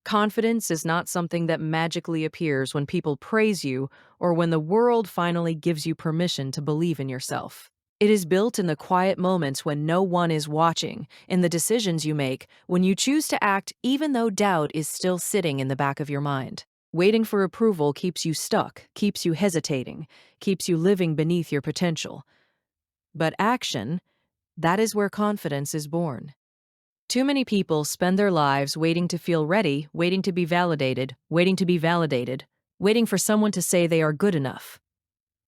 Confidence is not something that magically appears when people praise you or when the world finally gives you permission to believe in yourself. It is built in the quiet moments when no one is watching, in the decisions you make, when you choose to act even though doubt is still sitting in the back of your mind. Waiting for approval keeps you stuck, keeps you hesitating, keeps you living beneath your potential. But action, that is where confidence is born. Too many people spend their lives waiting to feel ready, waiting to be validated, waiting to be validated, waiting for someone to say they are good enough.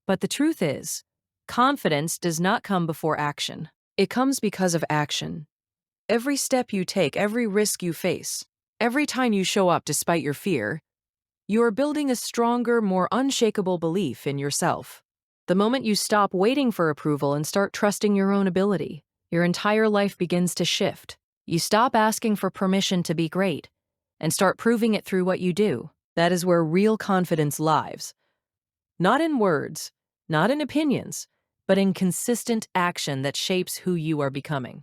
But the truth is, confidence does not come before action. It comes because of action. Every step you take, every risk you face, every time you show up despite your fear, you are building a stronger, more unshakable belief in yourself. The moment you stop waiting for approval and start trusting your own ability, your entire life begins to shift. You stop asking for permission to be great and start proving it through what you do. That is where real confidence lies. Not in words, not in opinions, but in consistent action that shapes who you are becoming.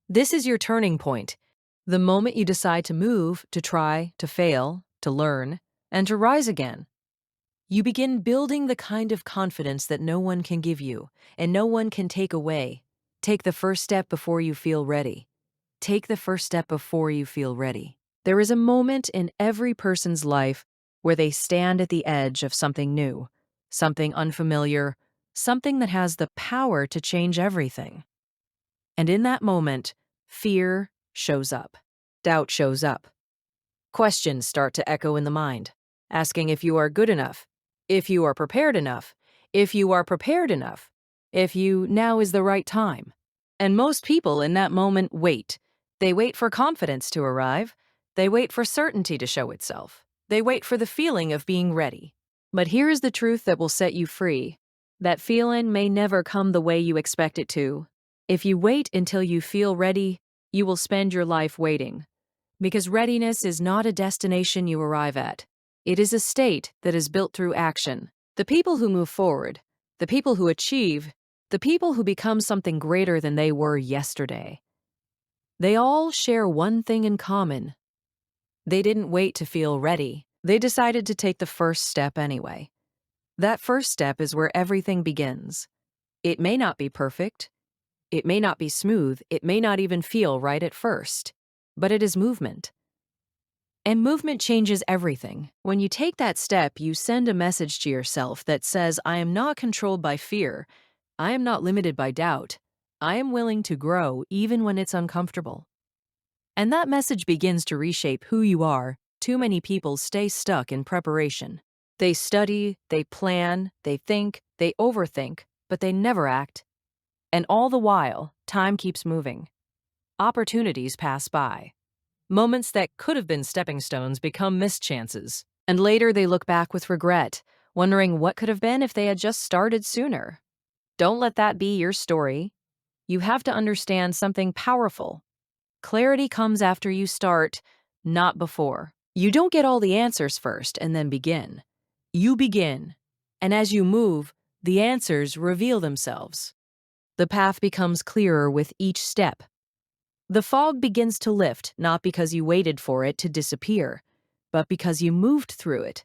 This is your turning point, the moment you decide to move, to try, to fail, to learn, and to rise again. You begin building the kind of confidence that no one can give you and no one can take away. Take the first step before you feel ready. Take the first step before you feel ready. There is a moment in every person's life where they stand at the edge of something new, something unfamiliar, something that has the power to change everything. And in that moment, fear shows up. Doubt shows up. Questions start to echo in the mind, asking if you are good enough, if you are prepared enough, if you are prepared enough, if you now is the right time. And most people in that moment wait. They wait for confidence to arrive. They wait for certainty to show itself. They wait for the feeling of being ready. But here is the truth that will set you free. That feeling may never come the way you expect it to. If you wait until you feel ready, you will spend your life waiting. Because readiness is not a destination you arrive at. It is a state that is built through action. The people who move forward, the people who achieve, the people who become something greater than they were yesterday, they all share one thing in common. They didn't wait to feel ready. They decided to take the first step anyway. That first step is where everything begins. It may not be perfect. It may not be smooth. It may not even feel right at first. But it is movement. And movement changes everything. When you take that step, you send a message to yourself that says, I am not controlled by fear. I am not limited by doubt. I am willing to grow even when it's uncomfortable. And that message begins to reshape who you are. Too many people stay stuck in preparation. They study, they plan, they think, they overthink, but they never act. And all the while, time keeps moving. Opportunities pass by. Moments that could have been stepping stones become missed chances. And later they look back with regret, wondering what could have been if they had just started sooner. Don't let that be your story. You have to understand something powerful. Clarity comes after you start, not before. You don't get all the answers first and then begin. You begin. And as you move, the answers reveal themselves. The path becomes clearer with each step. The fog begins to lift, not because you waited for it to disappear, but because you moved through it.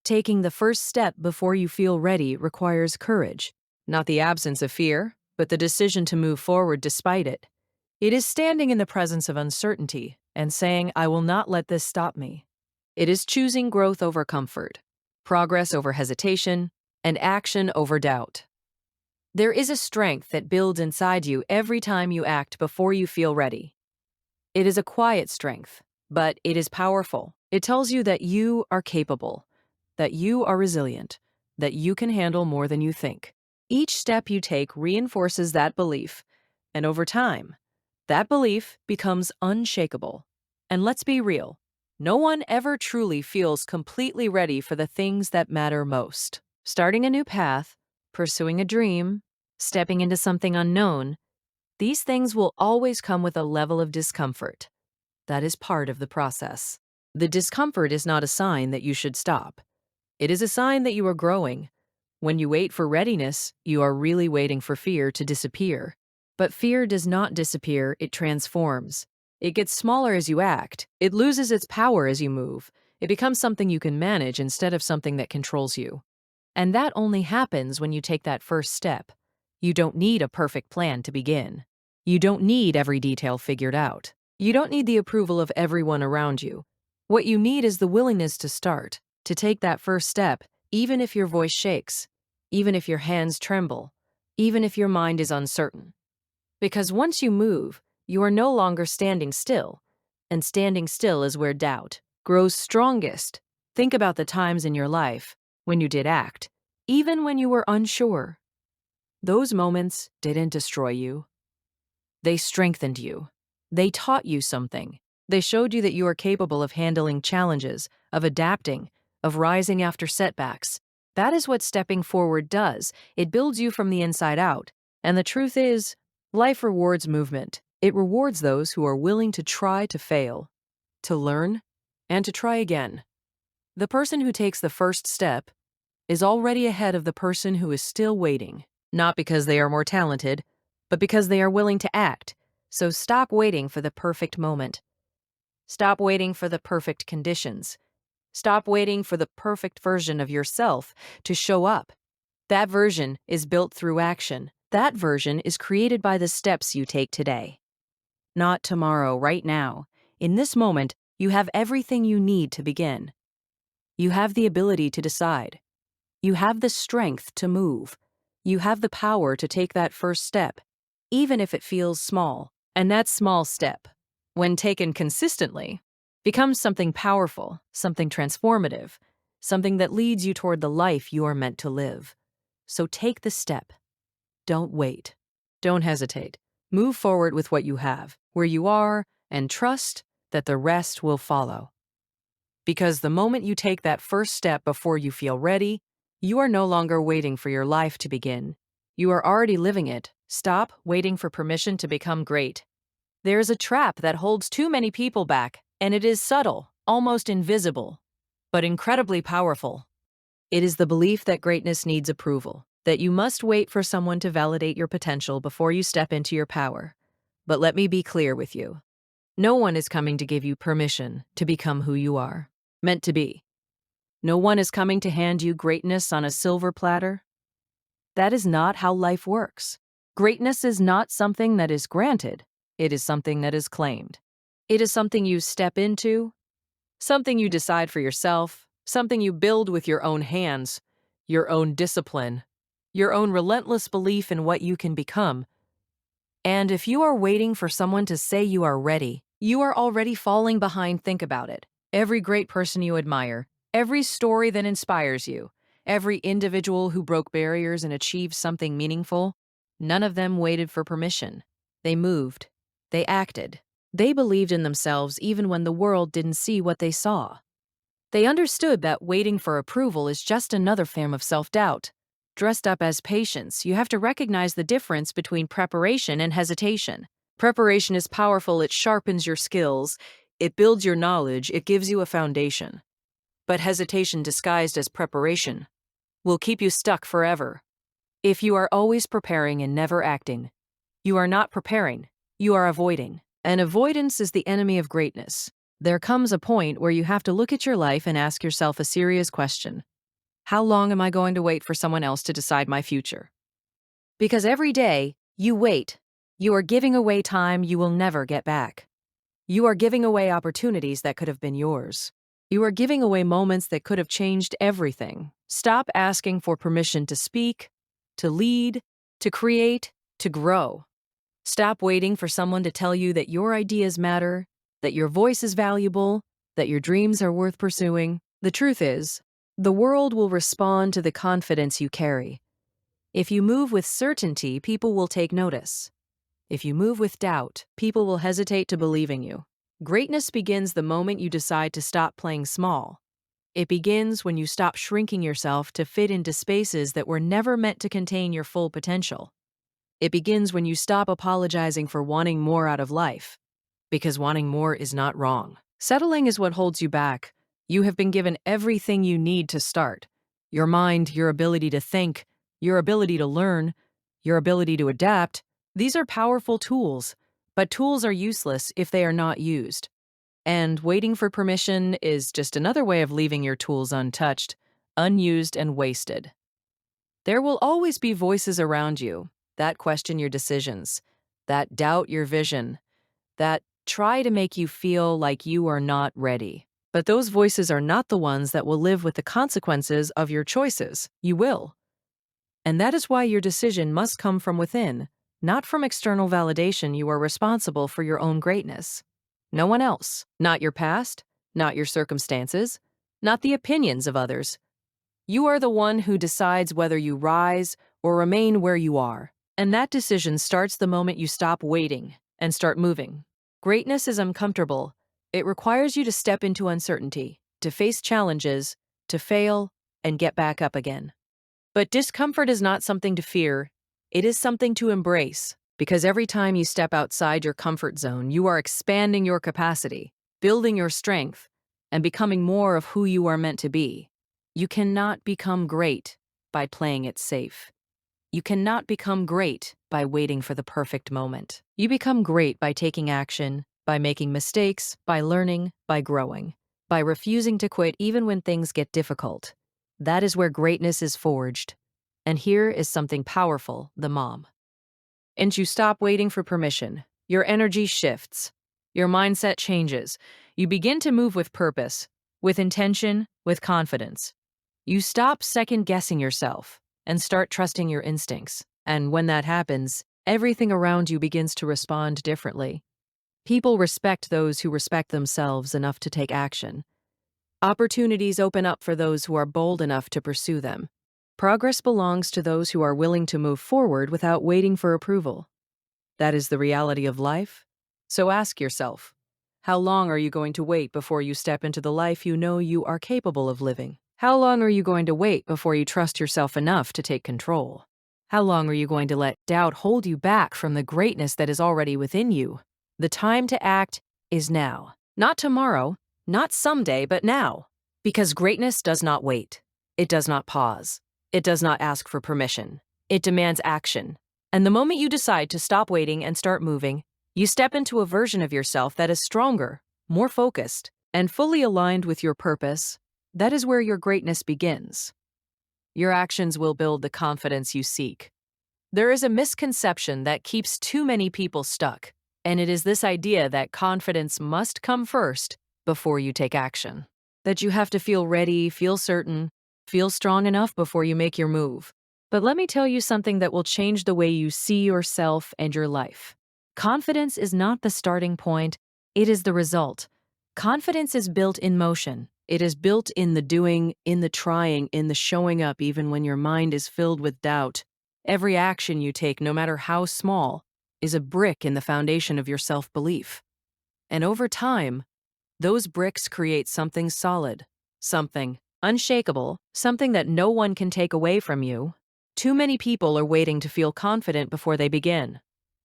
Taking the first step before you feel ready requires courage, not the absence of fear, but the decision to move forward despite it. It is standing in the presence of uncertainty and saying, I will not let this stop me. It is choosing growth over comfort, progress over hesitation, and action over doubt. There is a strength that builds inside you every time you act before you feel ready. It is a quiet strength, but it is powerful. It tells you that you are capable, that you are resilient, that you can handle more than you think. Each step you take reinforces that belief, and over time, that belief becomes unshakable. And let's be real, no one ever truly feels completely ready for the things that matter most. Starting a new path, pursuing a dream, stepping into something unknown, these things will always come with a level of discomfort. That is part of the process. The discomfort is not a sign that you should stop. It is a sign that you are growing. When you wait for readiness, you are really waiting for fear to disappear. But fear does not disappear, it transforms. It gets smaller as you act. It loses its power as you move. It becomes something you can manage instead of something that controls you. And that only happens when you take that first step. You don't need a perfect plan to begin. You don't need every detail figured out. You don't need the approval of everyone around you. What you need is the willingness to start, to take that first step, even if your voice shakes, even if your hands tremble, even if your mind is uncertain. Because once you move, you are no longer standing still, and standing still is where doubt grows strongest. Think about the times in your life when you did act, even when you were unsure. Those moments didn't destroy you. They strengthened you. They taught you something. They showed you that you are capable of handling challenges, of adapting, of rising after setbacks. That is what stepping forward does. It builds you from the inside out. And the truth is, life rewards movement. It rewards those who are willing to try to fail, to learn, and to try again. The person who takes the first step is already ahead of the person who is still waiting, not because they are more talented, but because they are willing to act. So stop waiting for the perfect moment. Stop waiting for the perfect conditions. Stop waiting for the perfect version of yourself to show up. That version is built through action. That version is created by the steps you take today. Not tomorrow, right now. In this moment, you have everything you need to begin. You have the ability to decide. You have the strength to move. You have the power to take that first step, even if it feels small. And that small step, when taken consistently, becomes something powerful, something transformative, something that leads you toward the life you are meant to live. So take the step. Don't wait. Don't hesitate. Move forward with what you have, where you are, and trust that the rest will follow. Because the moment you take that first step before you feel ready, you are no longer waiting for your life to begin. You are already living it. Stop waiting for permission to become great. There is a trap that holds too many people back, and it is subtle, almost invisible, but incredibly powerful. It is the belief that greatness needs approval, that you must wait for someone to validate your potential before you step into your power. But let me be clear with you. No one is coming to give you permission to become who you are meant to be. No one is coming to hand you greatness on a silver platter. That is not how life works. Greatness is not something that is granted. It is something that is claimed. It is something you step into, something you decide for yourself, something you build with your own hands, your own discipline, your own relentless belief in what you can become. And if you are waiting for someone to say you are ready, you are already falling behind. Think about it. Every great person you admire, every story that inspires you, every individual who broke barriers and achieved something meaningful, none of them waited for permission. They moved. They acted. They believed in themselves even when the world didn't see what they saw. They understood that waiting for approval is just another form of self-doubt. Dressed up as patience, you have to recognize the difference between preparation and hesitation. Preparation is powerful. It sharpens your skills. It builds your knowledge. It gives you a foundation. But hesitation disguised as preparation will keep you stuck forever. If you are always preparing and never acting, you are not preparing. You are avoiding. And avoidance is the enemy of greatness. There comes a point where you have to look at your life and ask yourself a serious question. How long am I going to wait for someone else to decide my future? Because every day you wait, you are giving away time you will never get back. You are giving away opportunities that could have been yours. You are giving away moments that could have changed everything. Stop asking for permission to speak, to lead, to create, to grow. Stop waiting for someone to tell you that your ideas matter, that your voice is valuable, that your dreams are worth pursuing. The truth is, the world will respond to the confidence you carry. If you move with certainty, people will take notice. If you move with doubt, people will hesitate to believe in you. Greatness begins the moment you decide to stop playing small. It begins when you stop shrinking yourself to fit into spaces that were never meant to contain your full potential. It begins when you stop apologizing for wanting more out of life, because wanting more is not wrong. Settling is what holds you back. You have been given everything you need to start. Your mind, your ability to think, your ability to learn, your ability to adapt. These are powerful tools, But tools are useless if they are not used. And waiting for permission is just another way of leaving your tools untouched, unused, and wasted. There will always be voices around you that question your decisions, that doubt your vision, that try to make you feel like you are not ready. But those voices are not the ones that will live with the consequences of your choices. You will. And that is why your decision must come from within, not from external validation. You are responsible for your own greatness. No one else. Not your past, not your circumstances, not the opinions of others. You are the one who decides whether you rise or remain where you are. And that decision starts the moment you stop waiting and start moving. Greatness is uncomfortable. It requires you to step into uncertainty, to face challenges, to fail, and get back up again. But discomfort is not something to fear. It is something to embrace, because every time you step outside your comfort zone, you are expanding your capacity, building your strength, and becoming more of who you are meant to be. You cannot become great by playing it safe. You cannot become great by waiting for the perfect moment. You become great by taking action, by making mistakes, by learning, by growing, by refusing to quit even when things get difficult. That is where greatness is forged. And here is something powerful, the mom. And you stop waiting for permission. Your energy shifts. Your mindset changes. You begin to move with purpose, with intention, with confidence. You stop second-guessing yourself and start trusting your instincts. And when that happens, everything around you begins to respond differently. People respect those who respect themselves enough to take action. Opportunities open up for those who are bold enough to pursue them. Progress belongs to those who are willing to move forward without waiting for approval. That is the reality of life. So ask yourself, how long are you going to wait before you step into the life you know you are capable of living? How long are you going to wait before you trust yourself enough to take control? How long are you going to let doubt hold you back from the greatness that is already within you? The time to act is now. Not tomorrow, not someday, but now. Because greatness does not wait. It does not pause. It does not ask for permission. It demands action. And the moment you decide to stop waiting and start moving, you step into a version of yourself that is stronger, more focused, and fully aligned with your purpose. That is where your greatness begins. Your actions will build the confidence you seek. There is a misconception that keeps too many people stuck, and it is this idea that confidence must come first before you take action. That you have to feel ready, feel certain, feel strong enough before you make your move. But let me tell you something that will change the way you see yourself and your life. Confidence is not the starting point, it is the result. Confidence is built in motion. It is built in the doing, in the trying, in the showing up even when your mind is filled with doubt. Every action you take, no matter how small, is a brick in the foundation of your self-belief. And over time, those bricks create something solid, something unshakable, something that no one can take away from you. Too many people are waiting to feel confident before they begin.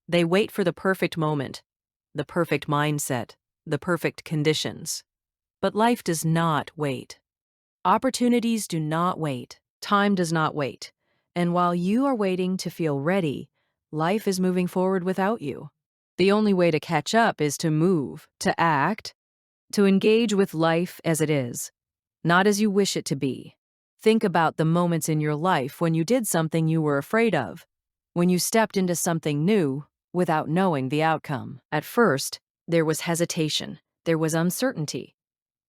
They wait for the perfect moment, the perfect mindset, the perfect conditions. But life does not wait. Opportunities do not wait. Time does not wait. And while you are waiting to feel ready, life is moving forward without you. The only way to catch up is to move, to act, to engage with life as it is, not as you wish it to be. Think about the moments in your life when you did something you were afraid of, when you stepped into something new without knowing the outcome. At first, there was hesitation, there was uncertainty.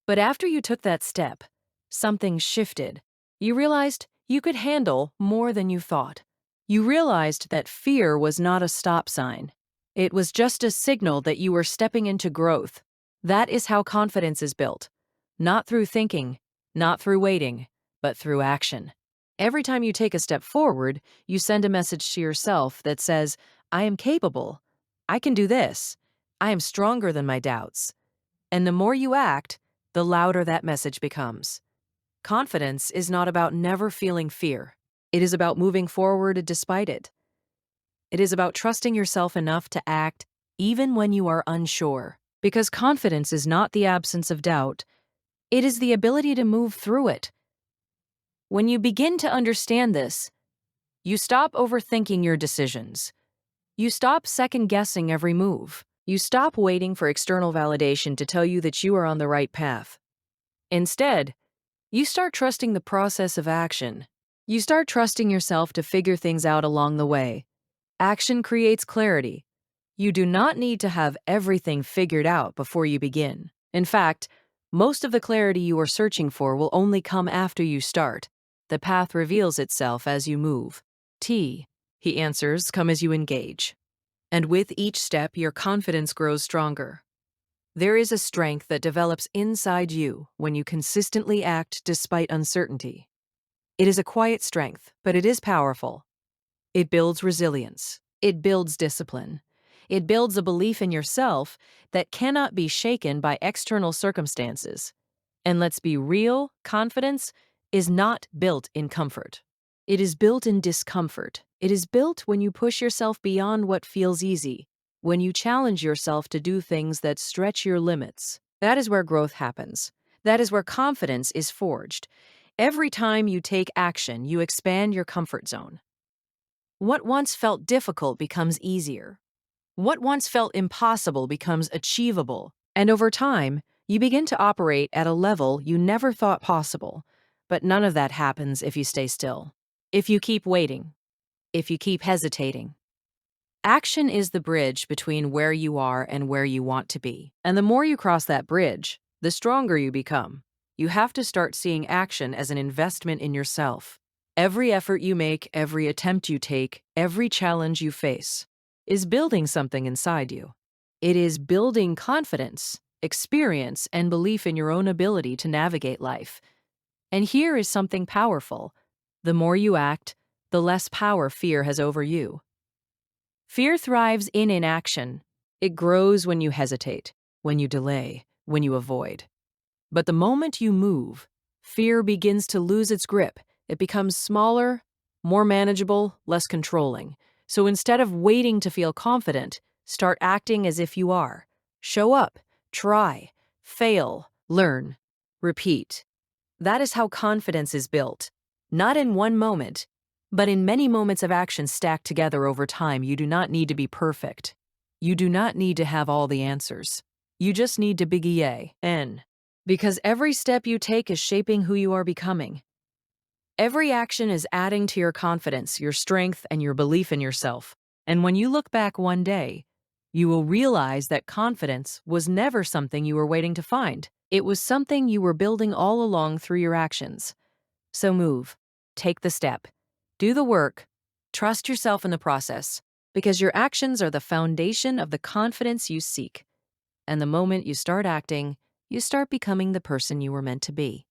But after you took that step, something shifted. You realized you could handle more than you thought. You realized that fear was not a stop sign. It was just a signal that you were stepping into growth. That is how confidence is built. Not through thinking, not through waiting, but through action. Every time you take a step forward, you send a message to yourself that says, I am capable. I can do this. I am stronger than my doubts. And the more you act, the louder that message becomes. Confidence is not about never feeling fear. It is about moving forward despite it. It is about trusting yourself enough to act even when you are unsure. Because confidence is not the absence of doubt, it is the ability to move through it. When you begin to understand this, you stop overthinking your decisions. You stop second-guessing every move. You stop waiting for external validation to tell you that you are on the right path. Instead, you start trusting the process of action. You start trusting yourself to figure things out along the way. Action creates clarity. You do not need to have everything figured out before you begin. In fact, most of the clarity you are searching for will only come after you start. The path reveals itself as you move. He answers, come as you engage. And with each step, your confidence grows stronger. There is a strength that develops inside you when you consistently act despite uncertainty. It is a quiet strength, but it is powerful. It builds resilience. It builds discipline. It builds a belief in yourself that cannot be shaken by external circumstances. And let's be real, confidence is not built in comfort. It is built in discomfort. It is built when you push yourself beyond what feels easy, when you challenge yourself to do things that stretch your limits. That is where growth happens. That is where confidence is forged. Every time you take action, you expand your comfort zone. What once felt difficult becomes easier. What once felt impossible becomes achievable. And over time, you begin to operate at a level you never thought possible. But none of that happens if you stay still. If you keep waiting. If you keep hesitating. Action is the bridge between where you are and where you want to be. And the more you cross that bridge, the stronger you become. You have to start seeing action as an investment in yourself. Every effort you make, every attempt you take, every challenge you face is building something inside you. It is building confidence, experience, and belief in your own ability to navigate life. And here is something powerful. The more you act, the less power fear has over you. Fear thrives in inaction. It grows when you hesitate, when you delay, when you avoid. But the moment you move, fear begins to lose its grip. It becomes smaller, more manageable, less controlling. So instead of waiting to feel confident, start acting as if you are. Show up, try, fail, learn, repeat. That is how confidence is built. Not in one moment, but in many moments of action stacked together over time. You do not need to be perfect. You do not need to have all the answers. You just need to begin. Because every step you take is shaping who you are becoming. Every action is adding to your confidence, your strength, and your belief in yourself. And when you look back one day, you will realize that confidence was never something you were waiting to find. It was something you were building all along through your actions. So move, take the step, do the work, trust yourself in the process, because your actions are the foundation of the confidence you seek. And the moment you start acting, you start becoming the person you were meant to be.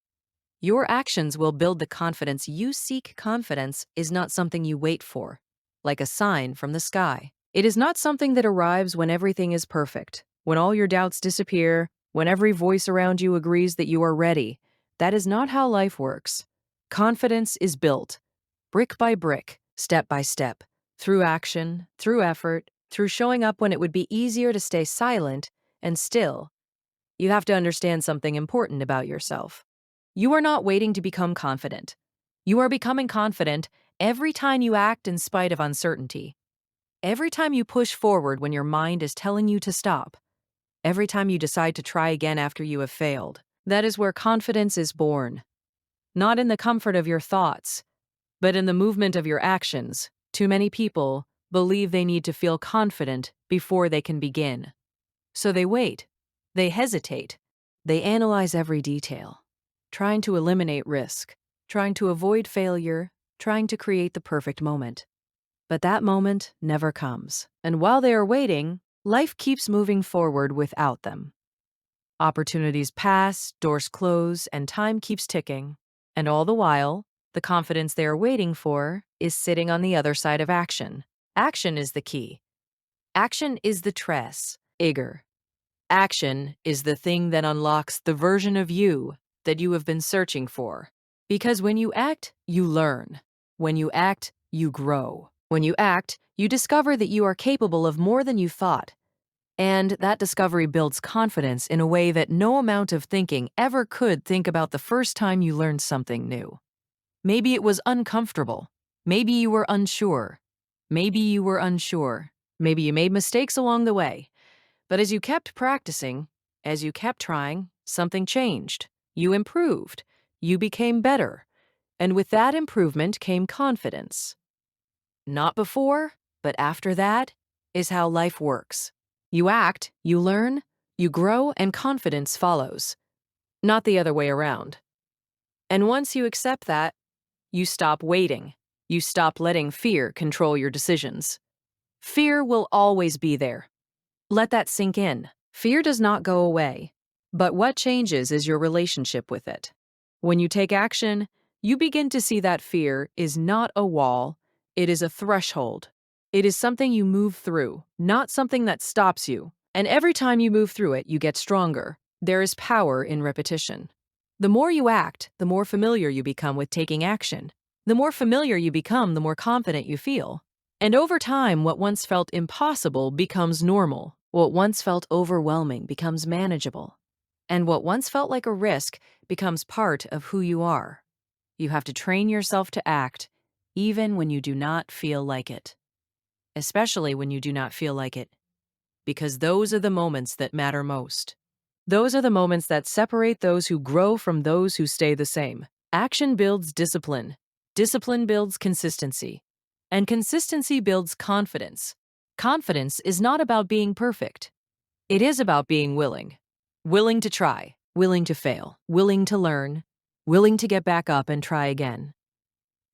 Your actions will build the confidence you seek. Confidence is not something you wait for, like a sign from the sky. It is not something that arrives when everything is perfect, when all your doubts disappear, when every voice around you agrees that you are ready. That is not how life works. Confidence is built, brick by brick, step by step, through action, through effort, through showing up when it would be easier to stay silent and still. You have to understand something important about yourself. You are not waiting to become confident. You are becoming confident every time you act in spite of uncertainty. Every time you push forward when your mind is telling you to stop. Every time you decide to try again after you have failed. That is where confidence is born. Not in the comfort of your thoughts, but in the movement of your actions. Too many people believe they need to feel confident before they can begin. So they wait. They hesitate. They analyze every detail, trying to eliminate risk, trying to avoid failure, trying to create the perfect moment. But that moment never comes. And while they are waiting, life keeps moving forward without them. Opportunities pass, doors close, and time keeps ticking. And all the while, the confidence they are waiting for is sitting on the other side of action. Action is the key. Action is the tres, eager. Action is the thing that unlocks the version of you that you have been searching for. Because when you act, you learn. When you act, you grow. When you act, you discover that you are capable of more than you thought. And that discovery builds confidence in a way that no amount of thinking ever could. Think about the first time you learned something new. Maybe it was uncomfortable. Maybe you were unsure. Maybe you made mistakes along the way. But as you kept practicing, as you kept trying, something changed. You improved. You became better. And with that improvement came confidence. Not before, but after that is how life works. You act, you learn, you grow, and confidence follows. Not the other way around. And once you accept that, you stop waiting. You stop letting fear control your decisions. Fear will always be there. Let that sink in. Fear does not go away, but what changes is your relationship with it. When you take action, you begin to see that fear is not a wall, it is a threshold. It is something you move through, not something that stops you. And every time you move through it, you get stronger. There is power in repetition. The more you act, the more familiar you become with taking action. The more familiar you become, the more confident you feel. And over time, what once felt impossible becomes normal. What once felt overwhelming becomes manageable. And what once felt like a risk becomes part of who you are. You have to train yourself to act, even when you do not feel like it. Especially when you do not feel like it. Because those are the moments that matter most. Those are the moments that separate those who grow from those who stay the same. Action builds discipline. Discipline builds consistency. And consistency builds confidence. Confidence is not about being perfect. It is about being willing. Willing to try, willing to fail, willing to learn, willing to get back up and try again.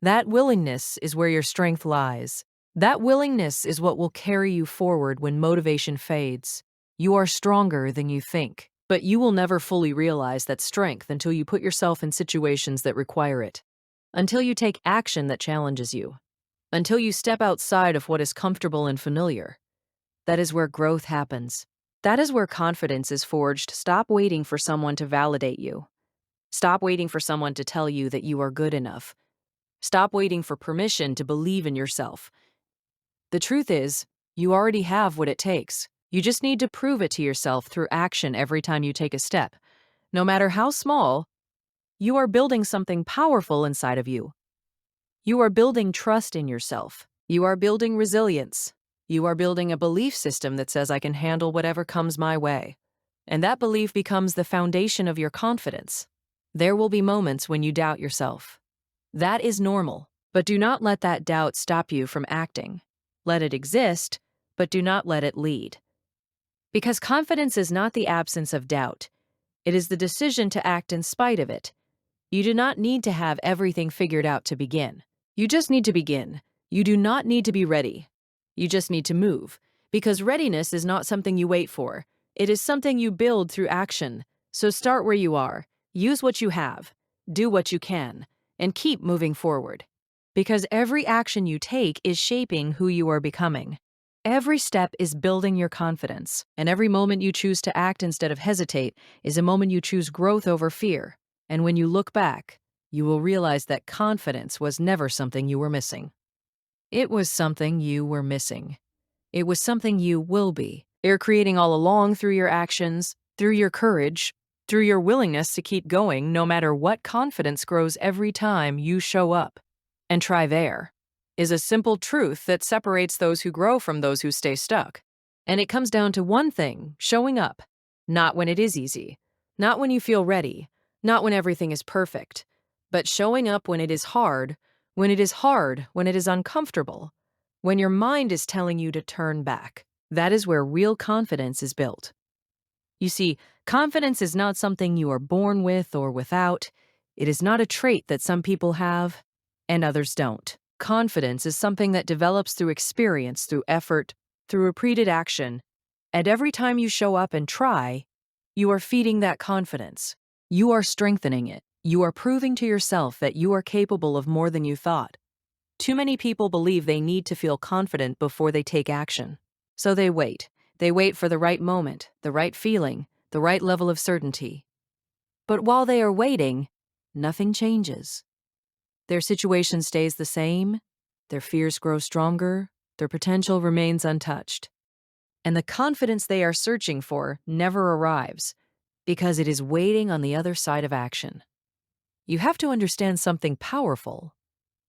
That willingness is where your strength lies. That willingness is what will carry you forward when motivation fades. You are stronger than you think, but you will never fully realize that strength until you put yourself in situations that require it. Until you take action that challenges you. Until you step outside of what is comfortable and familiar. That is where growth happens. That is where confidence is forged. Stop waiting for someone to validate you. Stop waiting for someone to tell you that you are good enough. Stop waiting for permission to believe in yourself. The truth is, you already have what it takes. You just need to prove it to yourself through action every time you take a step. No matter how small, you are building something powerful inside of you. You are building trust in yourself. You are building resilience. You are building a belief system that says, I can handle whatever comes my way. And that belief becomes the foundation of your confidence. There will be moments when you doubt yourself. That is normal, but do not let that doubt stop you from acting. Let it exist, but do not let it lead. Because confidence is not the absence of doubt. It is the decision to act in spite of it. You do not need to have everything figured out to begin. You just need to begin. You do not need to be ready. You just need to move. Because readiness is not something you wait for. It is something you build through action. So start where you are. Use what you have. Do what you can. And keep moving forward. Because every action you take is shaping who you are becoming. Every step is building your confidence. And every moment you choose to act instead of hesitate is a moment you choose growth over fear. And when you look back, you will realize that confidence was never something you were missing. It was something you were missing. It was something you will be. You're creating all along through your actions, through your courage, through your willingness to keep going no matter what. Confidence grows every time you show up. And try there is a simple truth that separates those who grow from those who stay stuck. And it comes down to one thing: showing up. Not when it is easy. Not when you feel ready. Not when everything is perfect. But showing up when it is hard, when it is hard, when it is uncomfortable, when your mind is telling you to turn back. That is where real confidence is built. You see, confidence is not something you are born with or without. It is not a trait that some people have and others don't. Confidence is something that develops through experience, through effort, through repeated action. And every time you show up and try, you are feeding that confidence. You are strengthening it. You are proving to yourself that you are capable of more than you thought. Too many people believe they need to feel confident before they take action. So they wait. They wait for the right moment, the right feeling, the right level of certainty. But while they are waiting, nothing changes. Their situation stays the same, their fears grow stronger, their potential remains untouched. And the confidence they are searching for never arrives because it is waiting on the other side of action. You have to understand something powerful.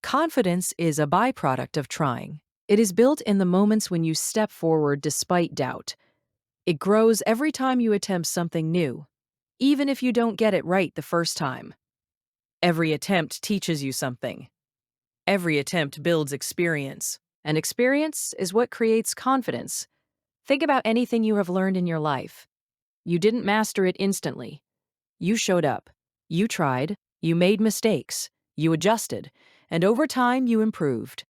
Confidence is a byproduct of trying. It is built in the moments when you step forward despite doubt, It grows every time you attempt something new, even if you don't get it right the first time. Every attempt teaches you something. Every attempt builds experience, and experience is what creates confidence. Think about anything you have learned in your life. You didn't master it instantly. You showed up. You tried. You made mistakes. You adjusted. And over time, you improved.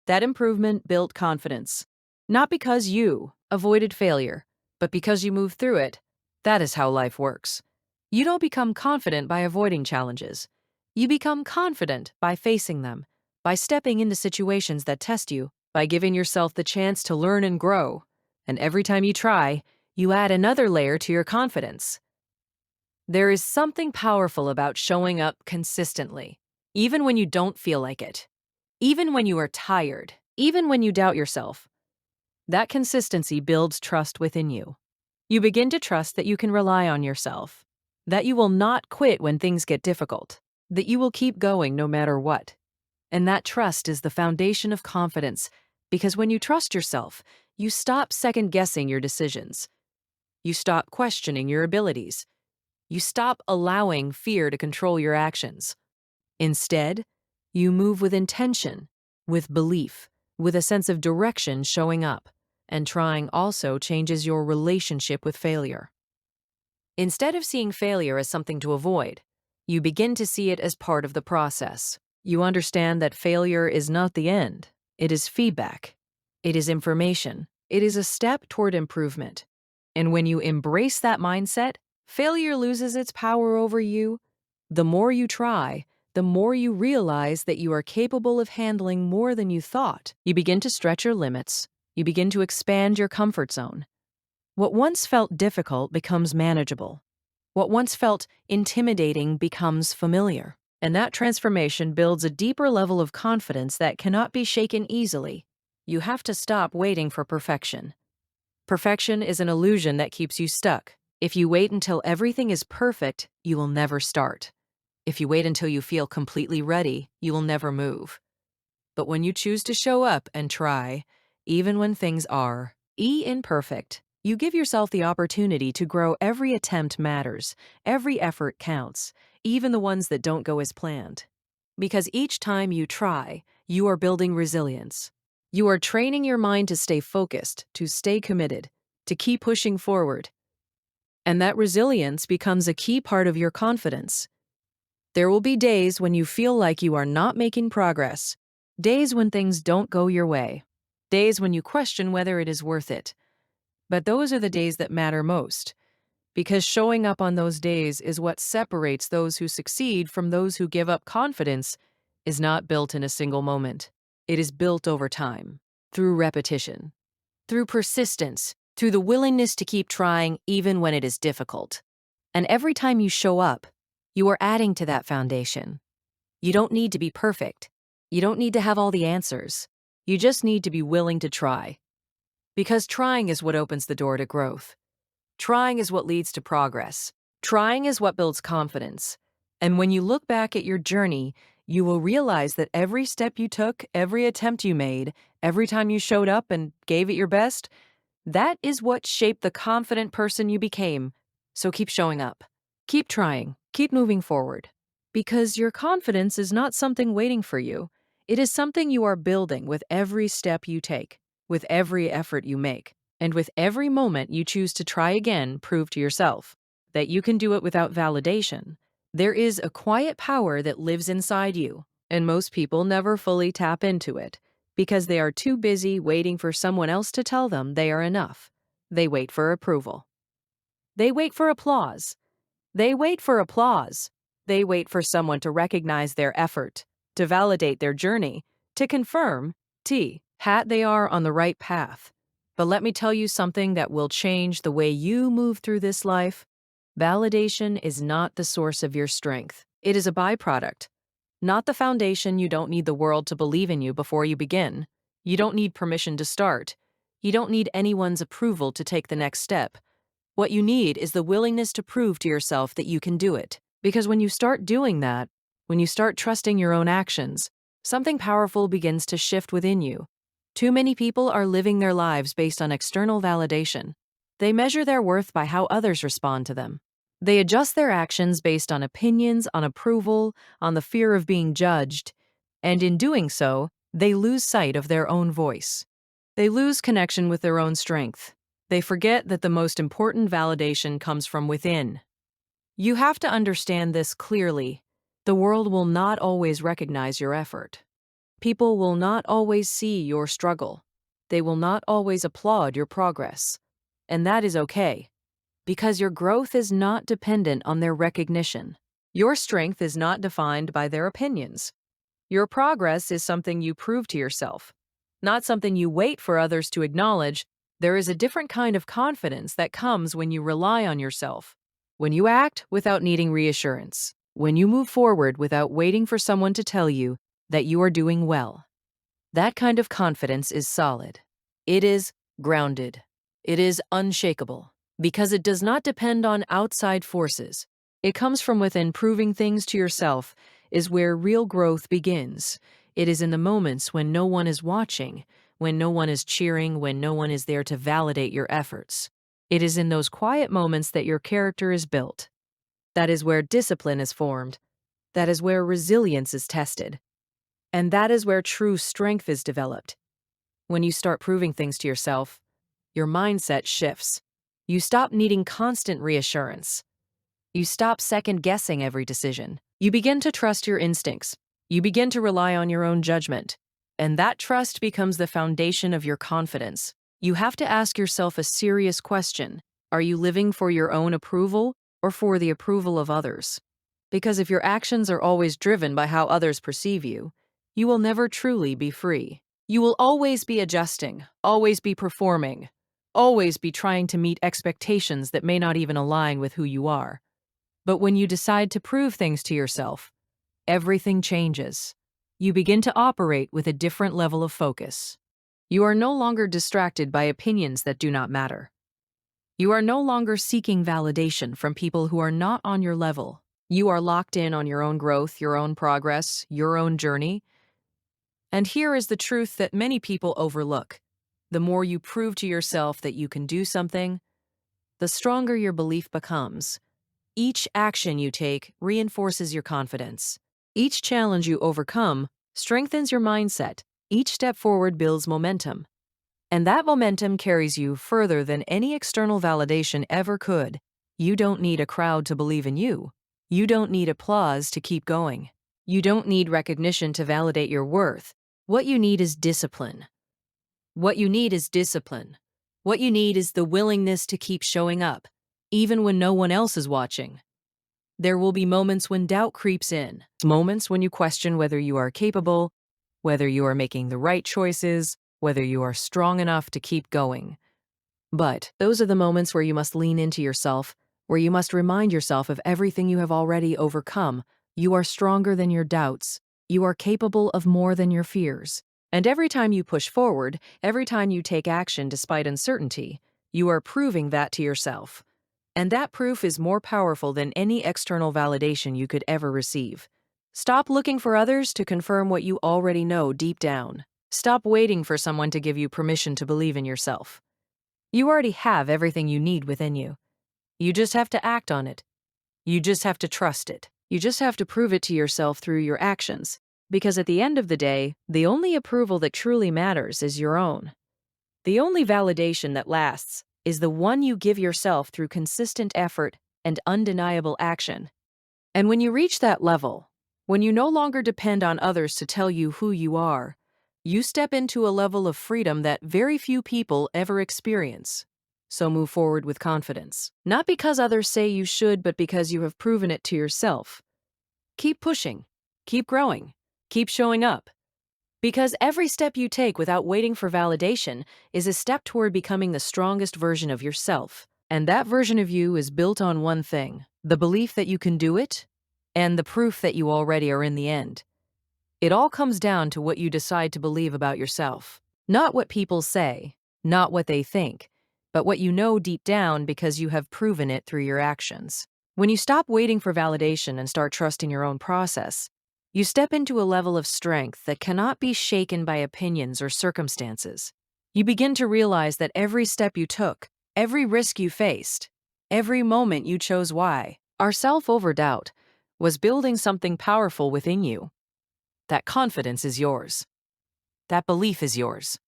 That improvement built confidence. Not because you avoided failure, but because you moved through it. That is how life works. You don't become confident by avoiding challenges. You become confident by facing them, by stepping into situations that test you, by giving yourself the chance to learn and grow. And every time you try, you add another layer to your confidence. There is something powerful about showing up consistently, even when you don't feel like it, even when you are tired, even when you doubt yourself. That consistency builds trust within you. You begin to trust that you can rely on yourself, that you will not quit when things get difficult, that you will keep going no matter what. And that trust is the foundation of confidence, because when you trust yourself, you stop second-guessing your decisions. You stop questioning your abilities. You stop allowing fear to control your actions. Instead, you move with intention, with belief, with a sense of direction showing up, and trying also changes your relationship with failure. Instead of seeing failure as something to avoid, you begin to see it as part of the process. You understand that failure is not the end. It is feedback. It is information. It is a step toward improvement. And when you embrace that mindset, failure loses its power over you. The more you try, the more you realize that you are capable of handling more than you thought. You begin to stretch your limits. You begin to expand your comfort zone. What once felt difficult becomes manageable. What once felt intimidating becomes familiar. And that transformation builds a deeper level of confidence that cannot be shaken easily. You have to stop waiting for perfection. Perfection is an illusion that keeps you stuck. If you wait until everything is perfect, you will never start. If you wait until you feel completely ready, you will never move. But when you choose to show up and try, even when things are imperfect, you give yourself the opportunity to grow. Every attempt matters. Every effort counts, even the ones that don't go as planned. Because each time you try, you are building resilience. You are training your mind to stay focused, to stay committed, to keep pushing forward. And that resilience becomes a key part of your confidence. There will be days when you feel like you are not making progress, days when things don't go your way, days when you question whether it is worth it. But those are the days that matter most, because showing up on those days is what separates those who succeed from those who give up. Confidence is not built in a single moment. It is built over time, through repetition, through persistence, through the willingness to keep trying even when it is difficult. And every time you show up, you are adding to that foundation. You don't need to be perfect. You don't need to have all the answers. You just need to be willing to try. Because trying is what opens the door to growth. Trying is what leads to progress. Trying is what builds confidence. And when you look back at your journey, you will realize that every step you took, every attempt you made, every time you showed up and gave it your best, that is what shaped the confident person you became. So keep showing up. Keep trying. Keep moving forward. Because your confidence is not something waiting for you. It is something you are building with every step you take, with every effort you make, and with every moment you choose to try again. Prove to yourself that you can do it without validation. There is a quiet power that lives inside you, and most people never fully tap into it because they are too busy waiting for someone else to tell them they are enough. They wait for approval. They wait for applause. They wait for applause. They wait for someone to recognize their effort, to validate their journey, to confirm they are on the right path. But let me tell you something that will change the way you move through this life. Validation is not the source of your strength. It is a byproduct, not the foundation. You don't need the world to believe in you before you begin. You don't need permission to start. You don't need anyone's approval to take the next step. What you need is the willingness to prove to yourself that you can do it. Because when you start doing that, when you start trusting your own actions, something powerful begins to shift within you. Too many people are living their lives based on external validation. They measure their worth by how others respond to them. They adjust their actions based on opinions, on approval, on the fear of being judged, and in doing so, they lose sight of their own voice. They lose connection with their own strength. They forget that the most important validation comes from within. You have to understand this clearly. The world will not always recognize your effort. People will not always see your struggle. They will not always applaud your progress. And that is okay, because your growth is not dependent on their recognition. Your strength is not defined by their opinions. Your progress is something you prove to yourself, not something you wait for others to acknowledge. There is a different kind of confidence that comes when you rely on yourself, when you act without needing reassurance, when you move forward without waiting for someone to tell you that you are doing well. That kind of confidence is solid. It is grounded. It is unshakable because it does not depend on outside forces. It comes from within. Proving things to yourself is where real growth begins. It is in the moments when no one is watching, when no one is cheering, when no one is there to validate your efforts. It is in those quiet moments that your character is built. That is where discipline is formed. That is where resilience is tested. And that is where true strength is developed. When you start proving things to yourself, your mindset shifts. You stop needing constant reassurance. You stop second-guessing every decision. You begin to trust your instincts. You begin to rely on your own judgment. And that trust becomes the foundation of your confidence. You have to ask yourself a serious question. Are you living for your own approval or for the approval of others? Because if your actions are always driven by how others perceive you, you will never truly be free. You will always be adjusting, always be performing, always be trying to meet expectations that may not even align with who you are. But when you decide to prove things to yourself, everything changes. You begin to operate with a different level of focus. You are no longer distracted by opinions that do not matter. You are no longer seeking validation from people who are not on your level. You are locked in on your own growth, your own progress, your own journey. And here is the truth that many people overlook. The more you prove to yourself that you can do something, the stronger your belief becomes. Each action you take reinforces your confidence. Each challenge you overcome strengthens your mindset. Each step forward builds momentum. And that momentum carries you further than any external validation ever could. You don't need a crowd to believe in you. You don't need applause to keep going. You don't need recognition to validate your worth. What you need is discipline. What you need is discipline. What you need is the willingness to keep showing up, even when no one else is watching. There will be moments when doubt creeps in, moments when you question whether you are capable, whether you are making the right choices, whether you are strong enough to keep going. But those are the moments where you must lean into yourself, where you must remind yourself of everything you have already overcome. You are stronger than your doubts. You are capable of more than your fears. And every time you push forward, every time you take action despite uncertainty, you are proving that to yourself. And that proof is more powerful than any external validation you could ever receive. Stop looking for others to confirm what you already know deep down. Stop waiting for someone to give you permission to believe in yourself. You already have everything you need within you. You just have to act on it. You just have to trust it. You just have to prove it to yourself through your actions. Because at the end of the day, the only approval that truly matters is your own. The only validation that lasts is the one you give yourself through consistent effort and undeniable action. And when you reach that level, when you no longer depend on others to tell you who you are, you step into a level of freedom that very few people ever experience. So move forward with confidence. Not because others say you should, but because you have proven it to yourself. Keep pushing. Keep growing. Keep showing up. Because every step you take without waiting for validation is a step toward becoming the strongest version of yourself. And that version of you is built on one thing: the belief that you can do it, and the proof that you already are in the end. It all comes down to what you decide to believe about yourself. Not what people say, not what they think, but what you know deep down because you have proven it through your actions. When you stop waiting for validation and start trusting your own process, you step into a level of strength that cannot be shaken by opinions or circumstances. You begin to realize that every step you took, every risk you faced, every moment you chose why. Our self over doubt was building something powerful within you. That confidence is yours. That belief is yours.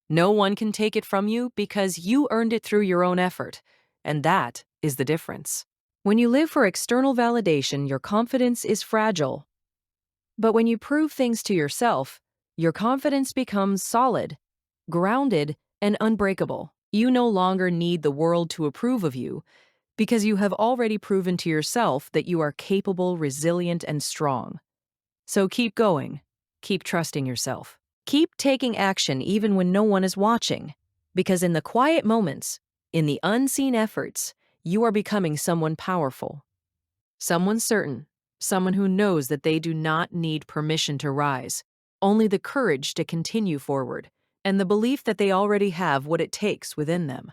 No one can take it from you because you earned it through your own effort, and that is the difference. When you live for external validation, your confidence is fragile. But when you prove things to yourself, your confidence becomes solid, grounded, and unbreakable. You no longer need the world to approve of you because you have already proven to yourself that you are capable, resilient, and strong. So keep going. Keep trusting yourself. Keep taking action even when no one is watching. Because in the quiet moments, in the unseen efforts, you are becoming someone powerful, someone certain, someone who knows that they do not need permission to rise, only the courage to continue forward, and the belief that they already have what it takes within them.